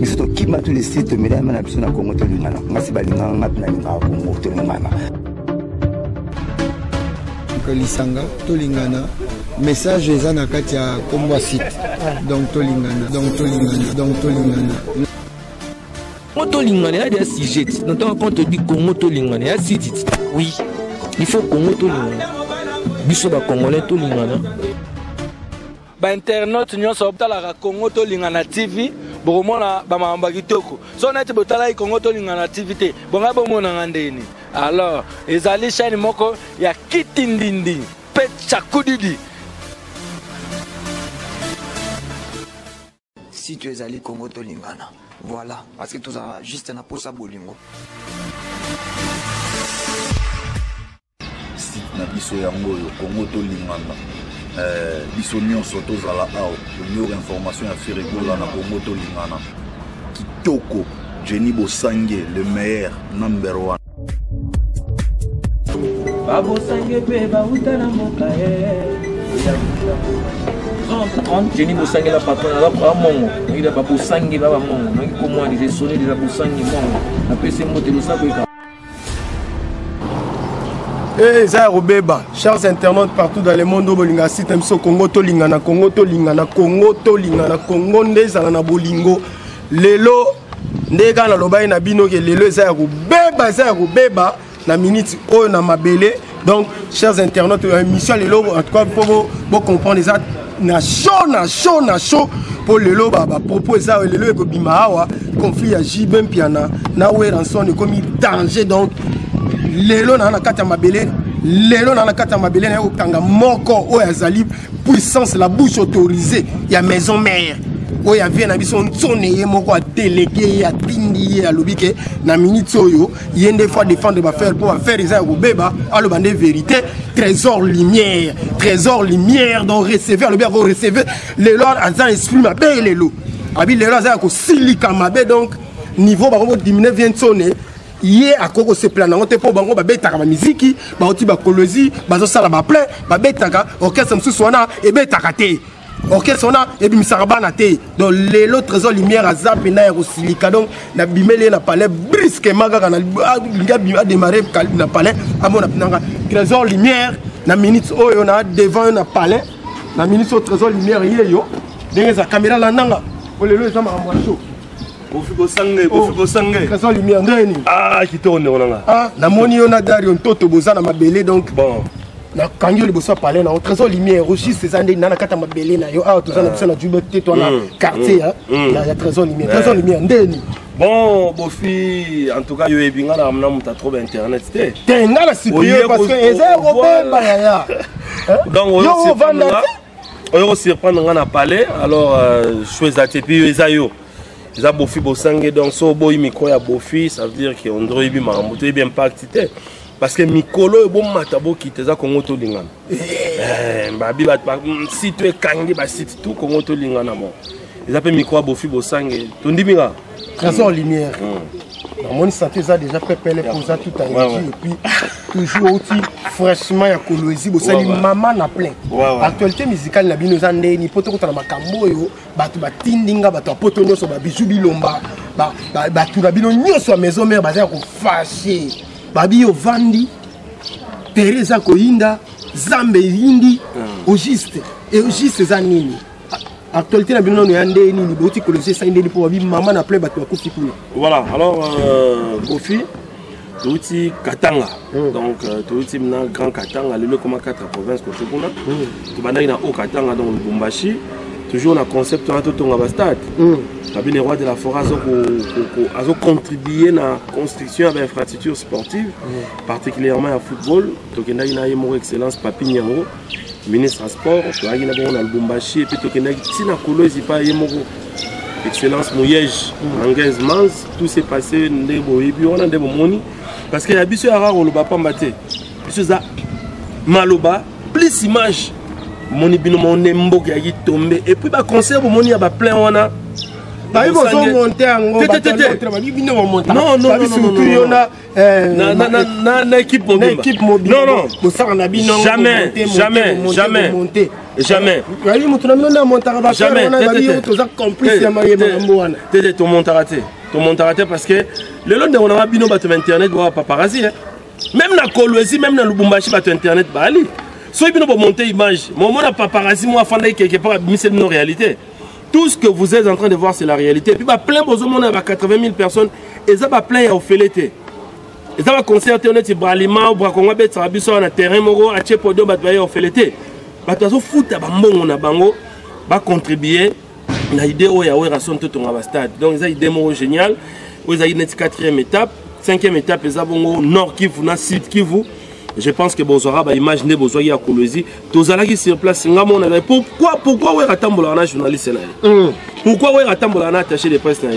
biso to kima tous les sites mesdames na biso na Congo to lingana ngasi balinga ngati na linga Congo to lingana lisanga to lingana message eza na kati ya kombo site donc to lingana Congo lingana, il y a des sujets. Quand on te dit Congo lingana, il y a des sujets. Oui, il faut Congo lingana. Biso ba Congolais to lingana. Ba internet nyonso obtala Congo lingana TV, bomona ba mamba kitoko. So na te botala Congo lingana TV te, bonga bomona ngandeni. Alors, ezali chaîne moko ya kitindindi, pecha kudidi. Si tu es allé Congo to lingana. Voilà, parce que tout ça juste un posa bolingo. Si na biso yango yo Congo to lingana. Biso nyonso tozala awa, meilleure information ya Firigola na Congo to lingana. Kitoko, Jenny Bosange, le meilleur number 1. Babo Sange pe ba utana mokae. Jenny Bosange la patronne la mongo. Il a pas Bosange la mongo. Donc comment il est sonné de la Bosange mongo. Après c'est monté le sac. Eh Zahir Obeba, chers internautes partout dans le monde, bolinga site mso Congo to lingana, Congo ndeza na bolingo. Lelo ndega na lobai na bino ke lelo Zahir Obeba na minute o na mabele. Donc chers internautes, émission lelo en tout cas pour vous comprendre ça na chaud pour lelo baba propos ça lelo ko bima awa conflit ya jibem piana na we ranson comme danger donc lelo na kata mabele na okanga moko o azali puissance la bouche autorisée ya maison mère o ya vie na biso ntsone moko a délégué ya tindi ya lobike na minute oyo yende fois défendre ba faire pour faire ça ko beba alo bande vérité trésor lumière donc recevoir le bien recevoir les lord azan esprit mabe lelo abi lelo azan ko silika mabe donc niveau ba ko diminuer vient sonner yé à koko se plan nango te po bango ba betaka ba muziki ba oti ba kolozi bazo sala ba plein ba betaka orchestre msusu wana e betaka te orchestre wana e bimisaka bana te donc lelo trésor lumière azap na erosilika donc na bimele na palais brusquement kaka na linga bima démarrer na palais amona pinanga trésor lumière na minute oyo na devant na palais na minute au trésor lumière yeyo ndenge za caméra la nanga o lelo eza makambo ya show. Bofigo sangue. Trésor lumière ndeni. Ah, qui tourne on a. Ah, na moni on a Dario Ntoto boza na mabele donc bon. Na kanyo le bossa parler na trésor lumière aussi ces années na kata mabele na yo ah tout ça na biso na jubete toi na quartier hein. Na ya trésor lumière ndeni. Bon, Bofi, en tout cas, yo ebinga na amna muta trop internet té. Té na la supérieur parce que eza robeba ya. Donc on va surprendre na palais alors chose à puis ezayo. Ils ont Bofi Bosange donc so boy micro ya Bofi ça veut dire que on doit bien marmoter bien impacté parce que Mikolo est bon matabo qui te za Congo to lingana babi bat si tu es kangi ba site tout Congo to lingana bon ils appellent micro Bofi Bosange tondimira trésor lumière mon santé ça déjà préparé pour ça tout à l'heure et puis toujours aussi fraîchement ya kolozi bosali maman na plein actualité musicale na bino zande ni poto kota na makambo yo batu batindinga batu poto nyoso ba bijou bilomba batu na bino nyoso a maison mère baza ko fâché babi yo vandi Teresa koinda zambe yindi au juste za nini actualité na bino no yande nini boti kolozi ça ndeni pour babi maman na plein batu ba kufi kuna. Voilà alors Bofi Touti Katanga, donc Touti na Grand Katanga, le comme 4 provinces côté kuna. Tu bana ina au Katanga donc Lubumbashi, toujours na concept na totonga ba stade. Babi les rois de la forêt azo contribuer na construction de infrastructures sportives, particulièrement à football. Tokenda ina yemo excellence Papi Nyango, ministre à sport, to agina bon na Lubumbashi et puis tokenda tina kolozi pa yemo excellence Mouyej, Angez Mans, tout s'est passé ndebo ebi on a ndebo moni. Parce qu'il y a des gens qui ont maloba, plus image, mon ibino mon nembo qui a tombé. Et puis, bah, concert, mon y a plein, on a. Bah, ils vont monter en haut. Non, Jamais. Jamais. Ton montaraté. Ton montaraté parce que le long de on a bino bato internet ba paparazzi. Même na Kolwezi, même na Lubumbashi bato internet ba ali. So bino ba monter image. Moi na paparazzi moi fanda quelque part c'est une réalité. Tout ce que vous êtes en train de voir c'est la réalité. Puis bah plein besoin monde avec 80 000 personnes et ça va plein au félété. Et ça va concerter on est Bralima ou Brakonga bet ça biso na terrain moko a che podium bato ba au félété. Bato zo futa ba mbongo na bango ba contribuer na idée où il y a raison tout on va stade. Donc ça idée mo génial. Vous avez une 4e étape, 5e étape les abongo nord Kivu na sud Kivu. Je pense que Bozora va imaginer Bozora à Kolwezi. Tozala qui sur place ngamo na pourquoi ouais atambola na journaliste là. Pourquoi ouais atambola na attaché de presse là.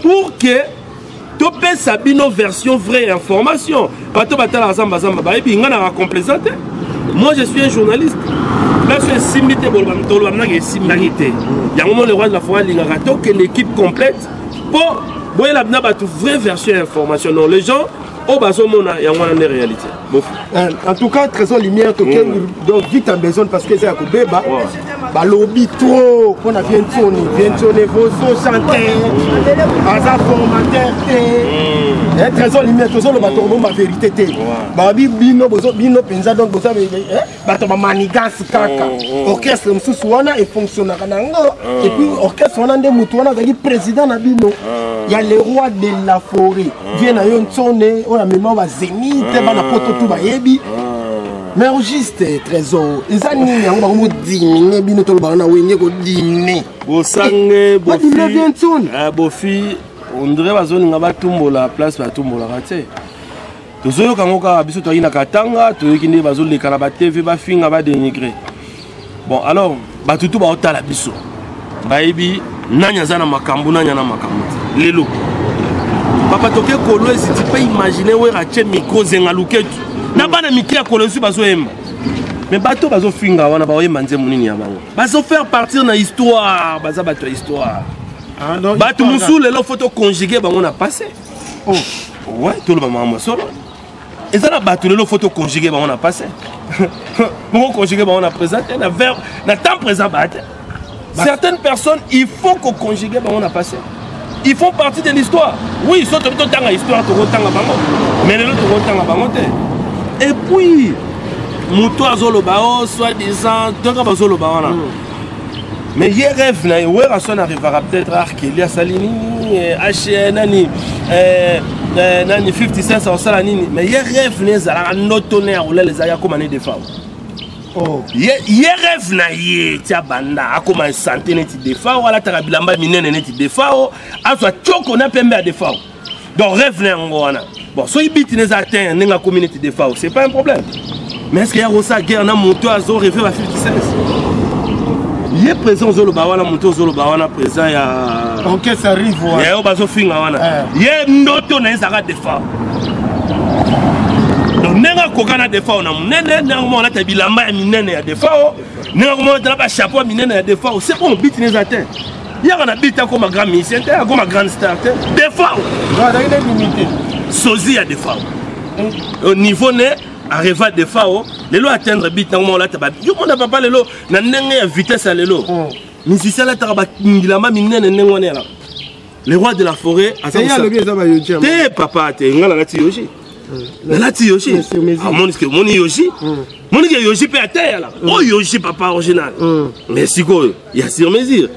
Pour que topé sabino version vraie information. Bato batala zamba zamba ba ebi ngana ra complaisante. Moi je suis un journaliste. Là je suis simité bolbamtolo amna ke simité. Ya moment le roi de la forêt lingarato que l'équipe complète pour boye la bna batu vraie version information. Non les gens au bazomona ya ngwana ne réalité. En tout cas trésor lumière token donc vite en besoin parce que c'est à Kobeba. Ba lobby trop on a bien tourné vos chanter. Asa formateur et trésor lumière toujours le bateau ma vérité té. Ba bino penza donc boza bato ba manigas kaka. Orchestre msusu wana et fonctionne kana ngo et puis orchestre wana nde mutu wana zali président na bino. Il y a le roi de la forêt. Vient à yon tsone on a même ba zénith ba na poto tout ba yebi. Mais juste trésor ils ani yango ba mo diminuer bino to ba na wenye ko diminuer. Bo sangue bo fi. Bo fi on dirait bazoni nga batumbola place batumbola raté. Tozoyo kangoka biso to ina katanga to yikinde bazoli kala ba TV ba finga ba dénigrer. Bon alors batutu ba otala biso. Bayibi nanya zana makambu nanya na makambu. Lelo. Papa toke Kolwezi tu peux imaginer où raté micro zengaluketu. Na bana miki ya Kolwezi bazo emba. Mais bato bazo finga wana ba oyemba nze munini ya bango. Bazo faire partir na histoire, baza bato histoire. Ah non. Bato musu lelo photo conjugué bango na passé. Oh. Ouais, tout le maman solo. Et ça la bato lelo photo conjugué bango na passé. Bango conjugué bango na présenté na verbe na temps présent baté. Certaines personnes, il faut qu'on conjugue bango na passé. Ils font partie de l'histoire. Oui, ils sont tout le temps dans l'histoire, tout le temps dans bango. Mais le tout le temps dans bango. Et puis Mouto Azolobao, soi-disant, donc Azolobao. Mais il rêve, où est-ce arrivera peut-être à Arkelia Salini, HN, Nani, 50 cents au Salanini. Mais il rêve, les notonnaires, ou les ayas comme année de femmes. Oh, il rêve, naïe, tiabanda, à comment santé n'est-il des femmes, ou à la tarabilamba minen n'est-il des femmes, à soit choco n'a pas de femmes. Donc rêve, n'est-ce bon, soit il bite les atteints, n'est-ce pas communauté des femmes, c'est pas un problème. Mais est-ce qu'il y a aussi guerre dans mon toit, Azor rêvé à 50 cents? Il est présent Zolo Bawana, mon tour Zolo Bawana présent, il y a. Ok, ça arrive. Il y a Obazo Fingawana. Il y a notre Nezara de Fa. Donc, Nenga Kokana de Fa, on a mon Tabilamba et Minene à de Fa. Nenga mon chapeau à Minene à de Fa. C'est bon, bit les atteints. Il y a un habit comme un grand mission, comme un grand star. De Fa. Sozi à de Fa. Au niveau né. Arriva de Fao, les lois atteindre bit dans le moment là, tu ne peux pas les lots, n'a pas vitesse à l'élo. Mais si c'est là, tu as le roi de la forêt, t'es papa, t'es un gars là, tu yoshi. Là, tu yoshi. Mon yoshi. Mon yoshi peut à terre là. Oh, yoshi, papa original. Mais si quoi, il y a sur mesure.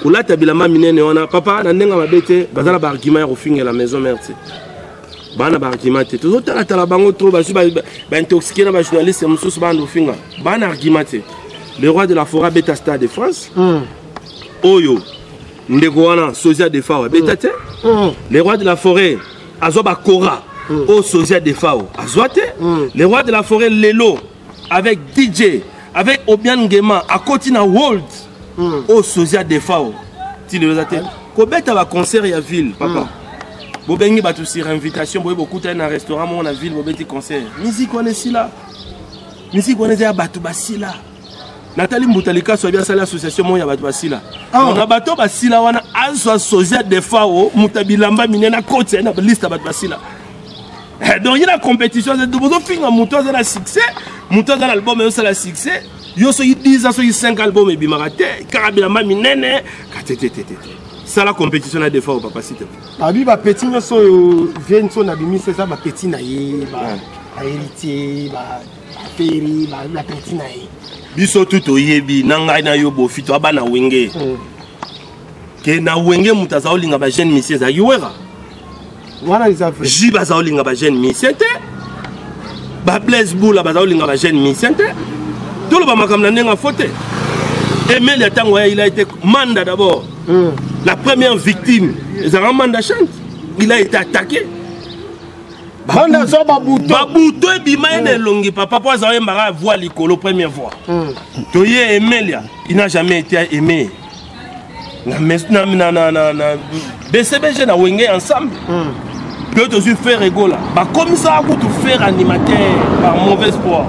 Ou là, tu as la mamine, on a papa, n'a pas bête, bazala barguiment au fin de la maison, merci. Bana argumenté tout autant la bango trop intoxiqué na journaliste mususu bana ofinga bana argumenté le roi de la forêt beta stade de France oyo ndeko wana sosia de Fao beta te le roi de la forêt azoba kora o sosia de Fao azoate le roi de la forêt lelo avec DJ avec Obian Ngema à Kotina World o sosia de Fao ti le zate ko beta ba concert ya ville papa. Bobengi batu sur invitation, boye beaucoup dans un restaurant mon la ville, bobeti concert. Musique on est si là. Musique on est à batu basila. Nathalie Mboutalika soit bien ça l'association mon ya batu basila. On a batu basila wana aso sosia de Fao, mutabilamba minena côte na liste batu basila. Donc il y a la compétition de bozo finga muto za la succès, muto za l'album ça la succès. Yo soki 10 ans, soki 5 albums et bimarate, Karabila minene, ça la compétition a des fois au papa s'il te plaît. Abi ba petit no so vient so na bimi c'est ça ba petit na ye ba héritier ba féri ba la petit na ye. Biso tout oyebi nanga na yo bo fito aba na wenge. Ke na wenge mutaza olinga ba jeune monsieur za yiwera. Voilà les affaires. Jiba za olinga ba jeune monsieur te. Ba Blaise Boula ba za olinga ba jeune monsieur te. Tout le ba makamna ndenga faute. Emel Yatango il a été mandat d'abord. La première victime, Zara Manda chante. Il a été attaqué. Manda so babuto. Babuto e bimaine longi papa pour ça mara voix likolo première fois. Toye Emelia, il n'a jamais été aimé. Na BCBG na wenge ensemble. Peut aussi faire rigola. Ba comme ça pour tout faire animateur par mauvaise foi.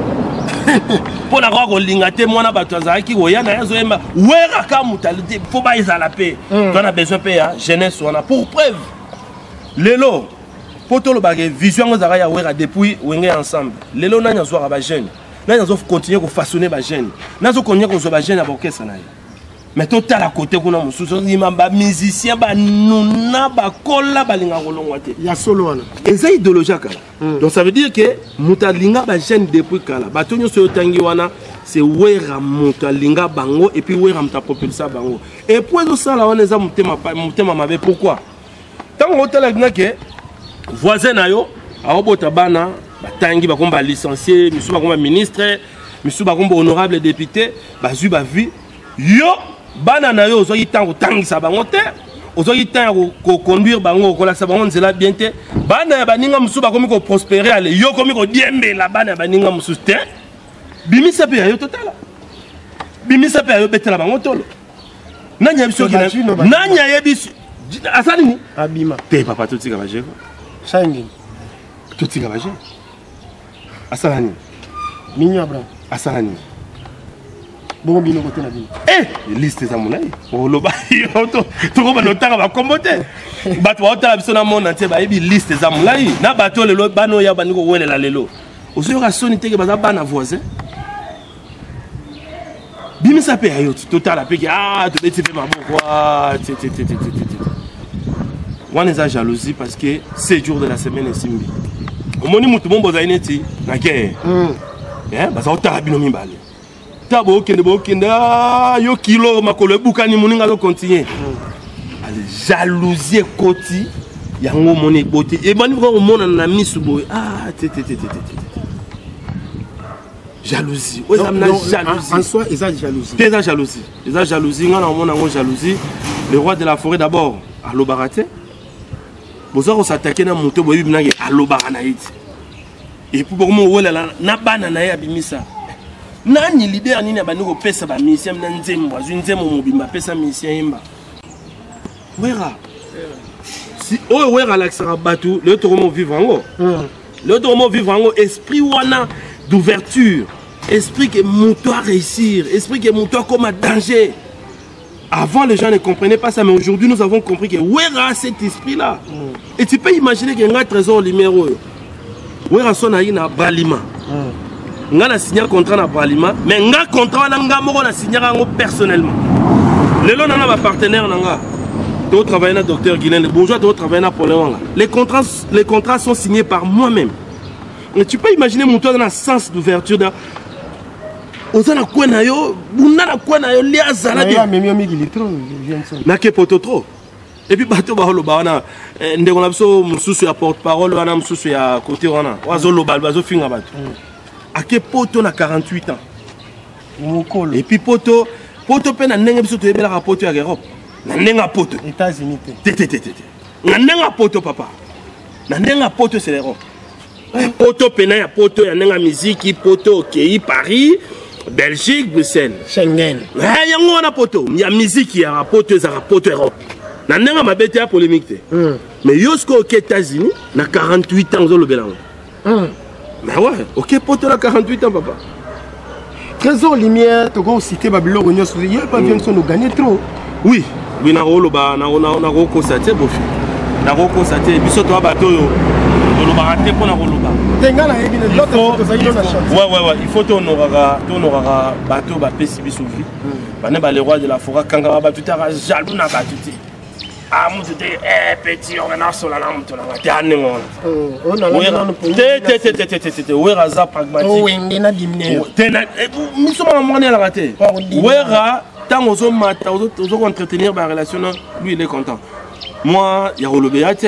Pour la roi lingate mona batoza ki woya na yazo emba wera ka mutalite faut ba izala pe. On a besoin pe ya jeunesse on a pour preuve. Lelo poto lo bagé vision ngozara ya wera depuis wenge ensemble. Lelo na nyazo ba jeune. Na nyazo continuer ko façonner ba jeune. Na zo konye ko zo ba jeune aboke sana. Mais total à côté kuna mususu ngima ba musicien ba nuna ba kola ba linga kolongwa te. Ya solo wana. Eza idéologie kala. Donc ça veut dire que mutalinga ba jeune depuis kala. Ba tonyo so tangi wana c'est wera mutalinga bango et puis wera mta propulsa bango. Et pour ça là on eza mutema mabe pourquoi? Tant hôtel na que voisin na yo abota bana batangi ba komba licencié, misu ba komba ministre, misu ba komba honorable député, ba zu ba vie yo bana na yo ozoyi tango tangisa bango te ozoyi tango ko conduire bango ko la sabango nzela bien te bana ya baninga musu ba komi ko prospérer ale yo komi ko diembe la bana ya baninga musu te bimisa pe yo totala bimisa pe yo betela bango tolo nanya biso kina nanya yebiso asali ni abima te papa totika ba jeko shangi totika ba jeko asalani minyo abra asalani bon bino côté na bino liste za mulai oloba yo to ko ba notanga ba kombote bato ba otala biso na monde entier ba yebi liste za mulai na bato lelo bano ya baniko welela lelo ozoyoka soni teke baza bana voisin bimisa pe ayo totala pe to beti pe maboko wana eza jalousie parce que 7 jours de la semaine esimbi omoni mutu bombo za ineti na ke baza otala bino mibale tabo kende yo kilo makolo bukani muninga lo continuer ale jalousie koti yango moni boti e bani ko mona na misu boy jalousie ozamna jalousie en soi eza jalousie eza jalousie ngana mona ngo jalousie le roi de la forêt d'abord alobarate bozako s'attaquer na moto boyi binange alobara iti et puis pour mo wela na bana na ya bimisa nani leader nini abaniko pesa ba mission na nzembo azunzemo mobimba pesa mission yimba wera si o wera l'accès batu le tomo vivre ango le tomo vivre ango esprit wana d'ouverture esprit que moto à réussir esprit que moto comme un danger. Avant les gens ne comprenaient pas ça mais aujourd'hui nous avons compris que wera cet esprit là et tu peux imaginer qu'il y a un trésor numéro wera sona ina balima nga na signé contrat na Bralima mais nga contrat na nga moko na signé ngo personnellement lelo na ba partenaire na nga to travailler na docteur Guilaine bonjour to travailler na Paul Wanga les contrats sont signés par moi-même mais tu peux imaginer mon toi dans un sens d'ouverture dans ozana kwa na yo bunda na kwa na yo liazala bien mais mi litro na ke poto trop et puis bato ba holo ba wana ndeko na biso mususu ya porte parole wana mususu ya côté wana wazo loba bazo finga bato à quel poto na 48 ans et puis poto pe na ndenge biso to yebela ka poto ya Europe na ndenga poto États-Unis na ndenga poto papa na ndenga poto c'est l'Europe poto pe na ya poto ya ndenga musique poto okei Paris Belgique Bruxelles Schengen yango wana poto ya musique ya poto za poto Europe na ndenga mabete ya polémique te mais yosko aux États-Unis na 48 ans zo lobela mais ouais, ok, pour toi, 48 ans, papa. Trésor lumière, tu as cité Babylone, il n'y a pas besoin de nous gagner trop. Oui, oui, na constaté, bofi. Na constaté, biso to bateau. raté pour la roloba. Ouais, il faut ton aura bateau, bateau, les rois de la forêt, quand on va tout à jaloux n'a pas tout. Ah, mon Dieu, petit, on a sur la lampe, on a gagné. Où est Raza pragmatique? Oui, il a diminué. Nous sommes en moyen à la rater. Où est Ra, tant aux hommes, aux autres entretenir ma relation, lui il est content. Moi, il y a le béate.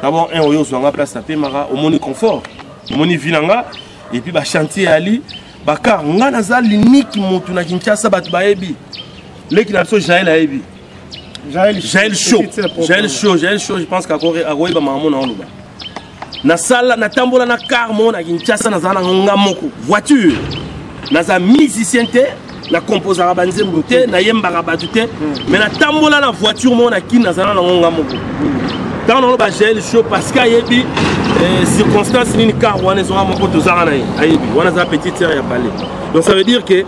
D'abord, un oyo sur la place, tapé Mara, au moni confort, au moni vilanga, et puis bah chantier Ali, bah car on a naza l'unique montou na Kinshasa bat baebi, l'équipe n'a pas Jaël Aebi, Jaël chaud, je pense qu'à Corée à Roy bah maman en Luba. Na salle, na tambola na car mon na Kinshasa na zana ngamoko, voiture, naza musicien té, na composer abanze monté, na yemba rabatute, mais na tambola na voiture mon na kin na zana ngamoko. Dans le bagel chaud parce qu'il y a des circonstances ni car on est sur un peu de zarana on a une petite serre à parler. Donc ça veut dire que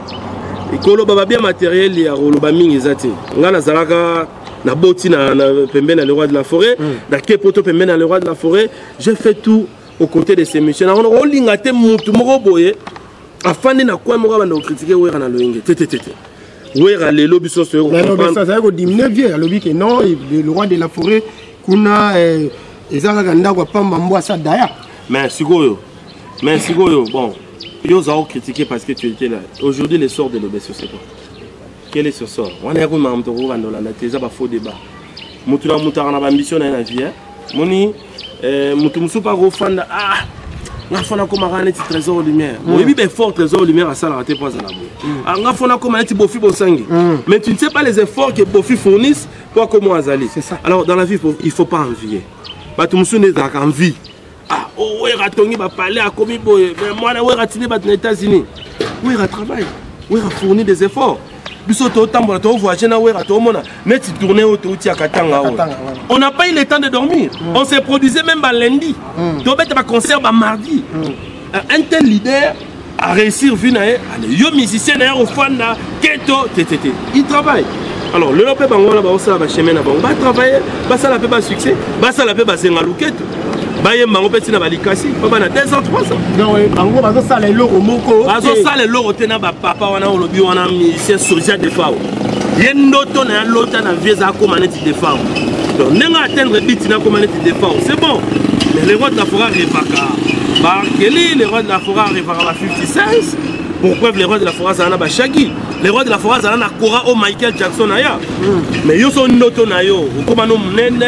le baba bien matériel il y a le baming exact. On a zaraka na boti na pembe na le roi de la forêt, na kepoto pembe na le roi de la forêt. Je fais tout aux côtés de ces messieurs. On a lingate mutu moko boye afin de na quoi moko bana critiquer ouais na loinge. Ouais les lobbies sont sur ça ça go diminuer vieux lobby que non le roi de la forêt kuna ezaka ndako pamba mbwasa daya mais sikoyo bon yo za critiquer parce que tu étais là aujourd'hui les sorts de l'obéissance c'est quoi quel est ce sort on est comme mamto ko bandola na teza ba faux débat mutu na mutara na ambition na vie moni mutu musupa ko fanda nga fona ko magane ti trésor lumière oui be fort trésor lumière à ça la raté pas à la boue nga fona ko maneti bofi bosangi mais tu ne sais pas les efforts que bofi fournissent pour comment azali c'est ça alors dans la vie il faut pas envier ba tu musune za envie ouais ratongi ba parler à komi boy mais moi na ouais ratiner ba aux États-Unis ouais travail ouais fournir des efforts biso to tambola to voyager na ouais to mona net tourner autour ti akatanga on n'a pas eu le temps de dormir on s'est produisé même lundi to bête ba concert ba mardi un tel leader a réussir vu na yo musicien na au fanda keto tétété il travaille. Alors, le lopé bango là ba osala ba chemin na bango ba travailler ba sala pe ba succès ba sala pe ba senga luketo ba yemba ngo peti na ba likasi ba na 2 ans 3 ans non oui bango ba zo sala loro moko ba zo sala loro tena ba papa wana olobi wana musicien soja de fao yendoto na lota na vieza ko maneti de fao donc nenga atteindre bit na ko maneti de fao c'est bon mais les rois de la forêt revaka ba keli les rois de la forêt revaka ba 56 pourquoi les rois de la forêt ça na ba Shaggy les rois de la forêt ça na Cora au Michael Jackson aya mais yo so noto na yo okoma no munene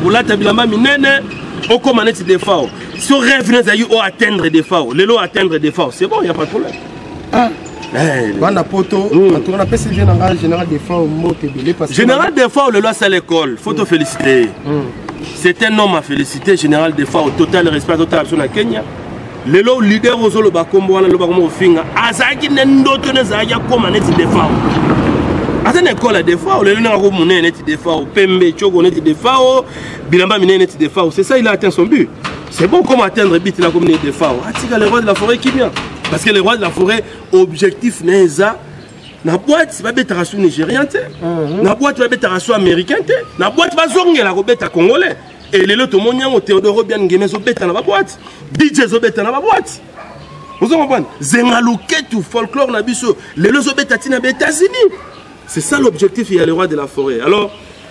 ulata bilamba minene okoma neti de fao so rêve na zayi o atteindre des fao lelo atteindre des fao c'est bon il y a pas de problème bana poto on a passé général des fao moté belé parce que général des fao le loi c'est l'école faut te féliciter c'est un homme à féliciter général des fao total respect total sur la Kenya le leader aux le bakombo wana le bakombo finga azaki nendoto nezaya koma neti defao atene école defao le na ko munene neti defao pembe choko neti defao bilamba minene neti defao c'est ça il a atteint son but c'est bon comment atteindre but la commune defao atika les rois de la forêt qui vient parce que les rois de la forêt objectif neza na boîte ba beta rasu nigérien té na boîte ba beta rasu américain té na boîte ba zongela ko beta congolais et les lots mondiaux Théodore bien Ngueme zo beta na ba boîte DJ zo beta na ba boîte vous comprenez zengaluketu folklore na biso les lots zo beta tina ba États-Unis c'est ça l'objectif il y a le roi de la forêt alors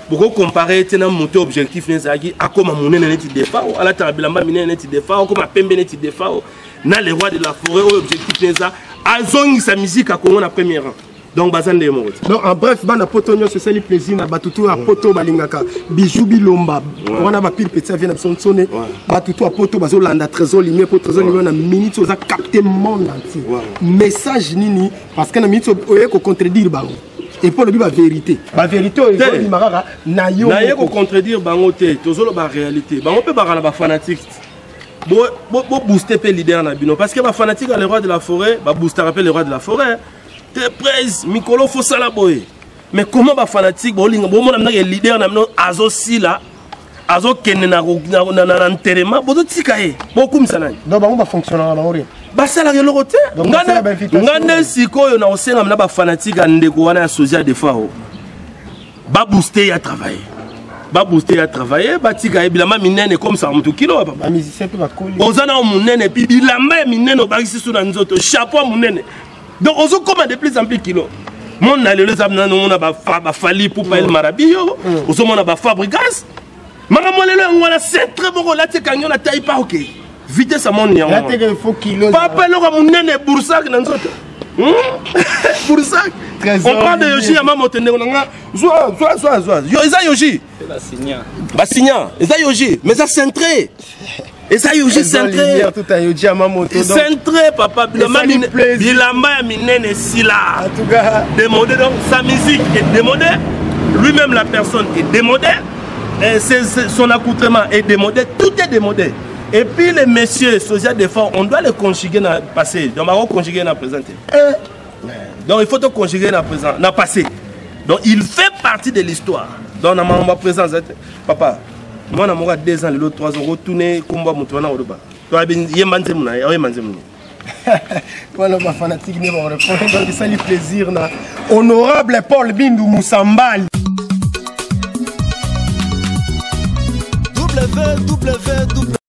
beaucoup comparer tena monter objectif nezaki akoma monene neti defao ala tabilamba minene neti defao comme pembe neti defao na le roi de la forêt objectif neza azongi sa musique à Congo na premier rang. Donc, bazande mo. Donc, en bref, bana potonyo c'est le plaisir na batutu a poto balingaka bijou bilomba. On a ba pile petit vient na sonné batutu a poto bazo landa trésor limé pour trésor limé na minute oza capter monde entier. Message nini parce que na minute oye ko contredire bango. Et pour le dire la vérité. La vérité est marara na yo. Na yo ko contredire bango te, tozolo ba réalité. Bango pe ba ba fanatique. Bo booster pe leader na bino parce que ba fanatique à le roi de la forêt, ba booster rappelle le roi de la forêt. Te presse Mikolo faut ça la boy. Mais comment ba fanatique bo linga bo mona na leader na bino azo sila azo kenne na enterrement bo tika e. Bo kumisa nani. Donc bango ba fonctionner na ori. Ba sala ke lokote. Ngane sikoyo na osenga na ba fanatique ndeko wana ya soja de fao. Ba booster ya travailler. booster à travailler, batika bilamba minene comme ça mutu kilo papa. Musicien pe bakoli. Ozana munene puis bilamba minene bakisi sous na nzoto, chapeau munene. Donc ozo comme de plus en plus kilo. Mon allé les amna no na ba fali pour pas el marabio, ozo mona ba fabricas. Mama molelo ngwana c'est très bon la te kanyo na taille pas OK. Vitesse à mon niang. La te il faut kilo. Papa lo munene boursac na nzoto. Boursac. On parle de Yoshi à maman tende nga. Zoa. Yo eza Yoshi. Ba signa. Eza Yoshi, mais ça centré. Eza Yoshi centré. Tout à Yoshi à maman to. Centré papa, bilamba ya minene sila. En tout cas, démodé donc sa musique est démodée. Lui-même la personne est démodée. Son accoutrement est démodé, tout est démodé. Et puis les messieurs social défense, on doit les conjuguer dans le passé. Donc on va conjuguer dans le présent. Donc il faut te conjuguer dans le présent, dans le passé. Donc il fait partie de l'histoire. Donc on va présenter. Papa, moi on a 2 ans, l'autre 3 ans, retourner combat moutouana au Duba. Toi il y a manzé mouna, il y a manzé mouna. voilà ma fanatique ne va répondre. Donc ça lui plaisir na honorable Paul Bindou Moussambali. www